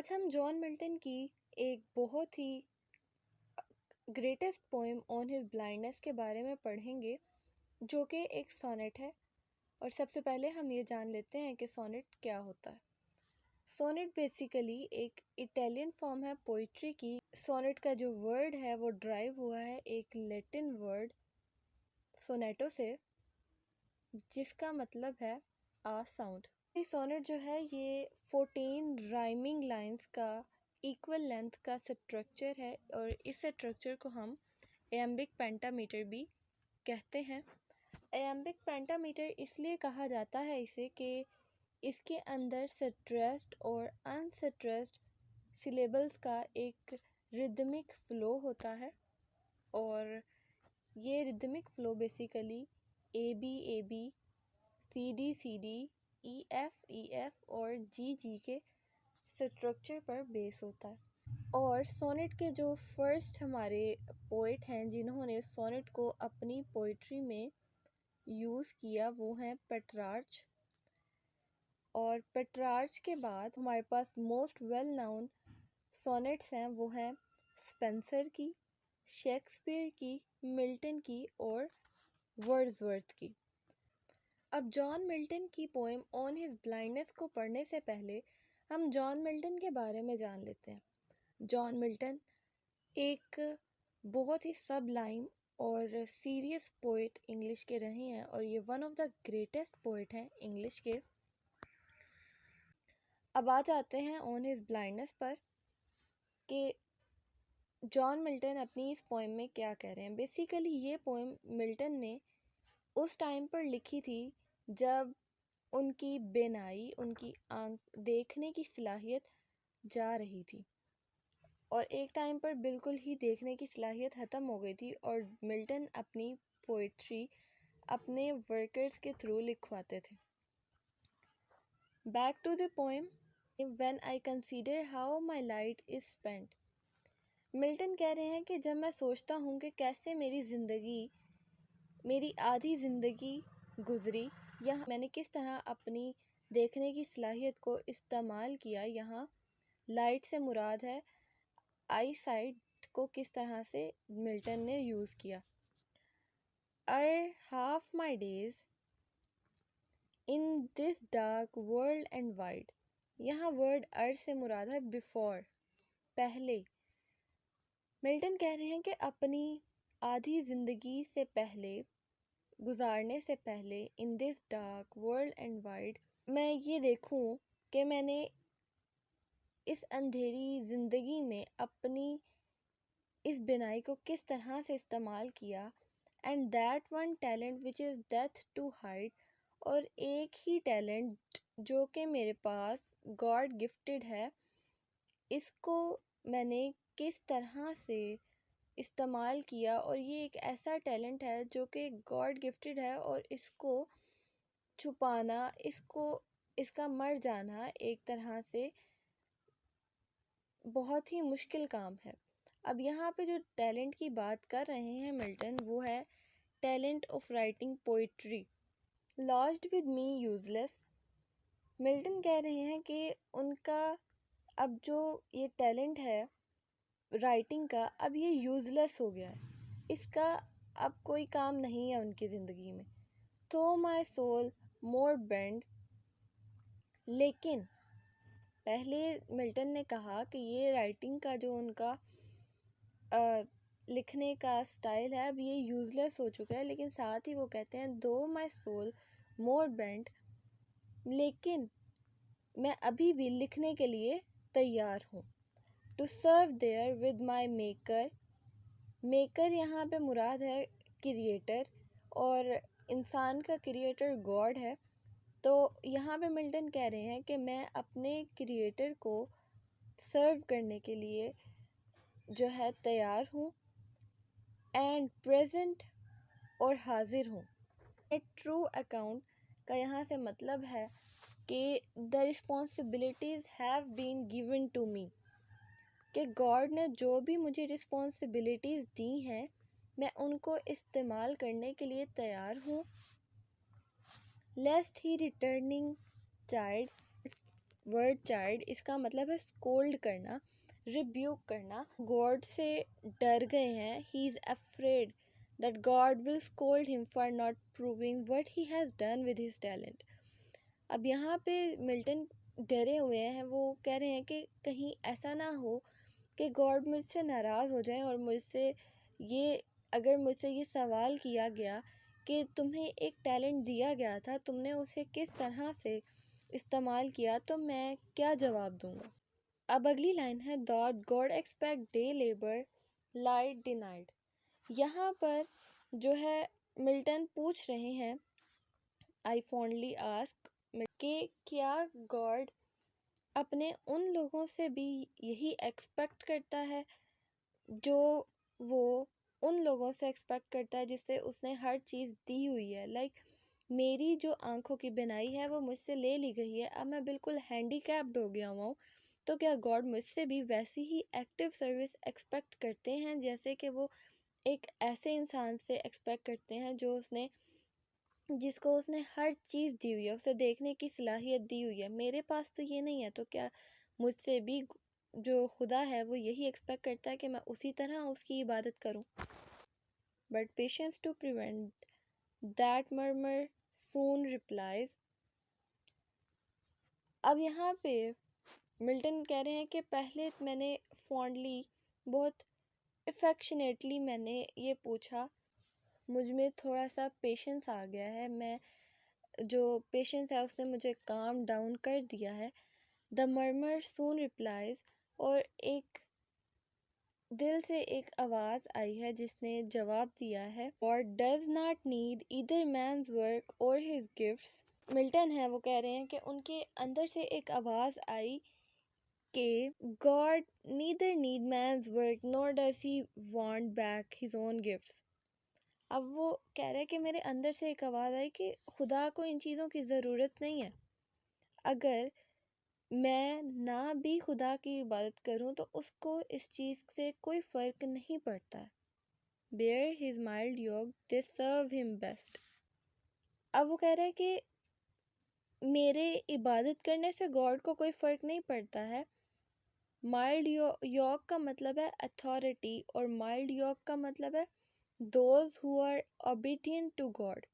आज हम John Milton की एक बहुत ही greatest poem on his blindness के बारे में पढ़ेंगे, जो कि एक सोनेट है। और सबसे पहले हम ये जान लेते हैं कि सोनेट क्या होता है। सोनेट बेसिकली एक इटालियन फॉर्म है पोइट्री की। सोनेट का जो वर्ड है वो ड्राइव हुआ है एक लैटिन वर्ड सोनेटो से, जिसका मतलब है आ साउंड। ये सोनेट जो है ये 14 राइमिंग लाइंस का इक्वल लेंथ का स्ट्रक्चर है और इस स्ट्रक्चर को हम एम्बिक पेंटामीटर भी कहते हैं। एम्बिक पेंटामीटर इसलिए कहा जाता है इसे कि इसके अंदर स्ट्रेस्ड और अनस्ट्रेस्ड सिलेबल्स का एक रिदमिक फ्लो होता है और ये rhythmic flow basically A B C D E F और जी के स्ट्रक्चर पर बेस होता है। और सोनेट के जो फर्स्ट हमारे पोइट हैं जिन्होंने सोनेट को अपनी पोइट्री में यूज़ किया वो हैं पेट्रार्च। और पेट्रार्च के बाद हमारे पास मोस्ट वेल नाउन सोनेट्स हैं वो हैं स्पेंसर की, शेक्सपियर की, मिल्टन की और वर्ड्सवर्थ की। अब जॉन मिल्टन की पोएम ऑन हिज ब्लाइंडनेस को पढ़ने से पहले हम जॉन मिल्टन के बारे में जान लेते हैं। जॉन मिल्टन एक बहुत ही सबलाइम और सीरियस पोइट इंग्लिश के रहे हैं और ये one of the greatest poet हैं इंग्लिश के। अब आ जाते हैं ऑन हिज ब्लाइंडनेस पर कि जॉन मिल्टन अपनी इस पोएम में क्या कह रहे हैं। बेसिकली ये पोएम मिल्टन ने उस टाइम पर लिखी थी जब उनकी बेनाई, उनकी आंख देखने की सलाहियत जा रही थी और एक टाइम पर बिल्कुल ही देखने की सलाहियत ख़त्म हो गई थी और मिल्टन अपनी पोइट्री अपने वर्कर्स के थ्रू लिखवाते थे। Back to the poem. When I consider how my light is spent. Milton कह रहे हैं कि जब मैं सोचता हूँ कि कैसे मेरी आधी ज़िंदगी गुजरी, यहाँ मैंने किस तरह अपनी देखने की सलाहियत को इस्तेमाल किया। यहाँ लाइट से मुराद है आई साइट को किस तरह से मिल्टन ने यूज़ किया। Half my days in this dark world and wide. यहाँ वर्ड से मुराद है बिफोर, पहले। मिल्टन कह रहे हैं कि अपनी आधी ज़िंदगी से पहले, गुजारने से पहले, in this dark world and wide, मैं ये देखूं कि मैंने इस अंधेरी ज़िंदगी में अपनी इस बिनाई को किस तरह से इस्तेमाल किया। And that one talent which is death to hide. और एक ही टैलेंट जो कि मेरे पास गॉड गिफ्टेड है, इसको मैंने किस तरह से इस्तेमाल किया। और ये एक ऐसा टैलेंट है जो कि गॉड गिफ्टेड है और इसको छुपाना, इसका मर जाना एक तरह से बहुत ही मुश्किल काम है। अब यहाँ पे जो टैलेंट की बात कर रहे हैं मिल्टन वो है talent of writing poetry. Lost with me useless. Milton कह रहे हैं कि उनका अब जो ये टैलेंट है राइटिंग का, अब ये यूज़लेस हो गया है, इसका अब कोई काम नहीं है उनकी ज़िंदगी में। तो माई सोल मोर बेंड। लेकिन पहले मिल्टन ने कहा कि ये राइटिंग का जो उनका लिखने का स्टाइल है अब ये यूज़लेस हो चुका है, लेकिन साथ ही वो कहते हैं दो माई सोल मोर बेंड, लेकिन मैं अभी भी लिखने के लिए तैयार हूँ। To serve therewith my maker. Maker यहाँ पे मुराद है क्रिएटर और इंसान का क्रिएटर गॉड है। तो यहाँ पे मिल्टन कह रहे हैं कि मैं अपने क्रिएटर को सर्व करने के लिए जो है तैयार हूँ एंड प्रेजेंट और हाजिर हूँ। ए ट्रू अकाउंट का यहाँ से मतलब है कि the responsibilities have been given to me, कि गॉड ने जो भी मुझे रिस्पॉन्सिबिलिटीज़ दी हैं मैं उनको इस्तेमाल करने के लिए तैयार हूँ। लेस्ट ही रिटर्निंग चाइल्ड। वर्ड चाइल्ड, इसका मतलब है स्कोल्ड करना, रिब्यूक करना। गॉड से डर गए हैं, he is afraid that God will scold him for not proving what he has done with his talent. अब यहाँ पे मिल्टन डरे हुए हैं, वो कह रहे हैं कि कहीं ऐसा ना हो कि गॉड मुझसे नाराज़ हो जाए और ये मुझसे ये सवाल किया गया कि तुम्हें एक टैलेंट दिया गया था, तुमने उसे किस तरह से इस्तेमाल किया, तो मैं क्या जवाब दूंगा। अब अगली लाइन है, dot God expect day labour light denied. यहाँ पर जो है मिल्टन पूछ रहे हैं, आई फॉन्डली आस्क, कि क्या गॉड अपने उन लोगों से भी यही एक्सपेक्ट करता है जो वो उन लोगों से एक्सपेक्ट करता है जिससे उसने हर चीज़ दी हुई है। लाइक मेरी जो आंखों की बिनाई है वो मुझसे ले ली गई है, अब मैं बिल्कुल हैंडीकैप्ड हो गया हुआ हूँ। तो क्या गॉड मुझसे भी वैसी ही एक्टिव सर्विस एक्सपेक्ट करते हैं जैसे कि वो एक ऐसे इंसान से एक्सपेक्ट करते हैं जिसको उसने हर चीज़ दी हुई है, उसे देखने की सलाहियत दी हुई है। मेरे पास तो ये नहीं है, तो क्या मुझसे भी जो खुदा है वो यही एक्सपेक्ट करता है कि मैं उसी तरह उसकी इबादत करूं। But patience to prevent that murmur soon replies. अब यहाँ पे मिल्टन कह रहे हैं कि पहले मैंने फॉन्डली, बहुत इफेक्शनेटली मैंने ये पूछा, मुझ में थोड़ा सा पेशेंस आ गया है, मैं जो पेशेंस है उसने मुझे काम डाउन कर दिया है। द मर्मर सून रिप्लाइज, और एक दिल से एक आवाज़ आई है जिसने जवाब दिया है, God does not need either man's work और हिज गिफ्ट्स। मिल्टन है वो कह रहे हैं कि उनके अंदर से एक आवाज़ आई कि God neither need man's work nor does he want back his own gifts. अब वो कह रहे हैं कि मेरे अंदर से एक आवाज़ आई कि खुदा को इन चीज़ों की ज़रूरत नहीं है। अगर मैं ना भी खुदा की इबादत करूं तो उसको इस चीज़ से कोई फ़र्क नहीं पड़ता है। बेयर हिज माइल्ड योग दे सर्व हिम बेस्ट। अब वो कह रहे हैं कि मेरे इबादत करने से गॉड को कोई फ़र्क नहीं पड़ता है। माइल्ड योग का मतलब है अथॉरिटी, और माइल्ड योग का मतलब है those who are obedient to God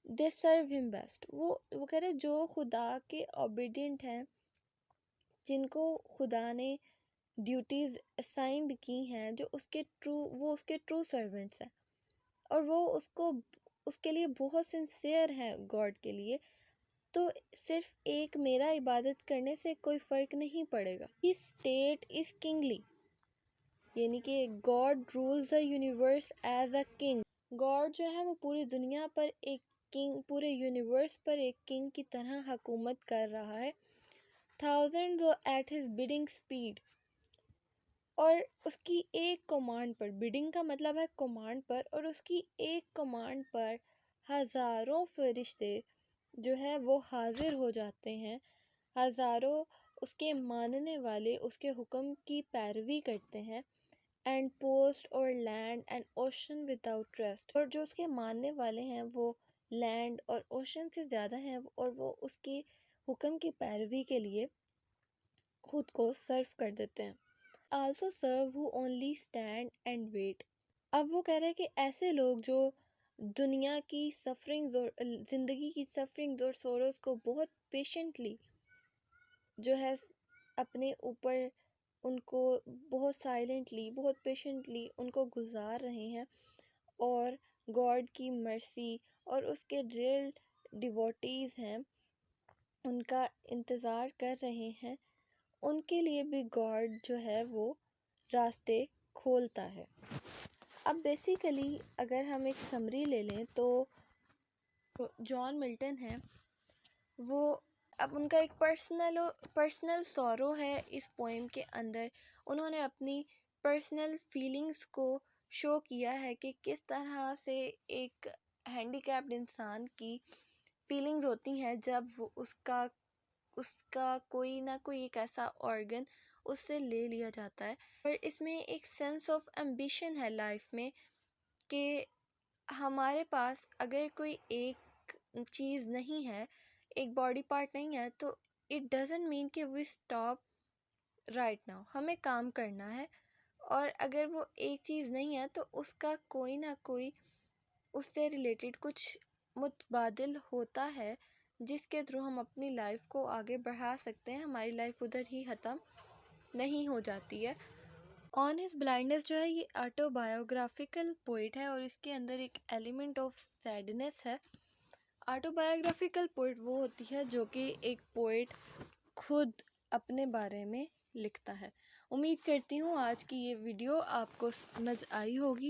they serve him best. वो कह रहे हैं जो खुदा के ओबीडियंट हैं, जिनको खुदा ने ड्यूटीज़ असाइंड की हैं, जो उसके ट्रू सर्वेंट्स हैं, और वो उसके लिए बहुत सिंसियर हैं गॉड के लिए, तो सिर्फ एक मेरा इबादत करने से कोई फ़र्क नहीं पड़ेगा। ही स्टेट इज़ किंगली, यानी कि God rules the universe as a king. God जो है वो पूरी दुनिया पर एक किंग, पूरे यूनिवर्स पर एक किंग की तरह हुकूमत कर रहा है। Thousands at his bidding speed, और उसकी एक कमांड पर, बिडिंग का मतलब है कमांड पर, और उसकी एक कमांड पर हज़ारों फरिश्ते जो है वो हाजिर हो जाते हैं। हज़ारों उसके मानने वाले उसके हुक्म की पैरवी करते हैं। एंड पोस्ट और land and ocean without rest, और जो उसके मानने वाले हैं वो लैंड और ओशन से ज़्यादा हैं, और वो उसके हुक्म की पैरवी के लिए खुद को सर्व कर देते हैं। Also serve who only stand and wait. अब वो कह रहे हैं कि ऐसे लोग जो दुनिया की सफरिंग्स और ज़िंदगी की सफरिंग्स और सोरोस को बहुत पेशेंटली जो है अपने ऊपर, उनको बहुत साइलेंटली, बहुत पेशेंटली उनको गुजार रहे हैं, और गॉड की मर्सी और उसके रियल डिवोटीज़ हैं उनका इंतज़ार कर रहे हैं, उनके लिए भी गॉड जो है वो रास्ते खोलता है। अब बेसिकली अगर हम एक समरी ले लें तो जॉन मिल्टन है वो, अब उनका एक पर्सनल सॉरो है इस पोएम के अंदर। उन्होंने अपनी पर्सनल फीलिंग्स को शो किया है कि किस तरह से एक हैंडीकैप्ड इंसान की फीलिंग्स होती हैं जब वो उसका उसका कोई ना कोई एक ऐसा ऑर्गन उससे ले लिया जाता है। और इसमें एक सेंस ऑफ एम्बिशन है लाइफ में कि हमारे पास अगर कोई एक चीज़ नहीं है, एक बॉडी पार्ट नहीं है, तो इट डजेंट मीन कि वी स्टॉप राइट नाउ। हमें काम करना है, और अगर वो एक चीज़ नहीं है तो उसका कोई ना कोई उससे रिलेटेड कुछ मुतबादिल होता है जिसके थ्रू हम अपनी लाइफ को आगे बढ़ा सकते हैं। हमारी लाइफ उधर ही ख़त्म नहीं हो जाती है। ऑन हिज ब्लाइंडनेस जो है ये ऑटोबायोग्राफिकल पोइट है और इसके अंदर एक एलिमेंट ऑफ सैडनेस है। ऑटोबायोग्राफिकल पोइट वो होती है जो कि एक पोइट खुद अपने बारे में लिखता है। उम्मीद करती हूँ आज की ये वीडियो आपको समझ आई होगी।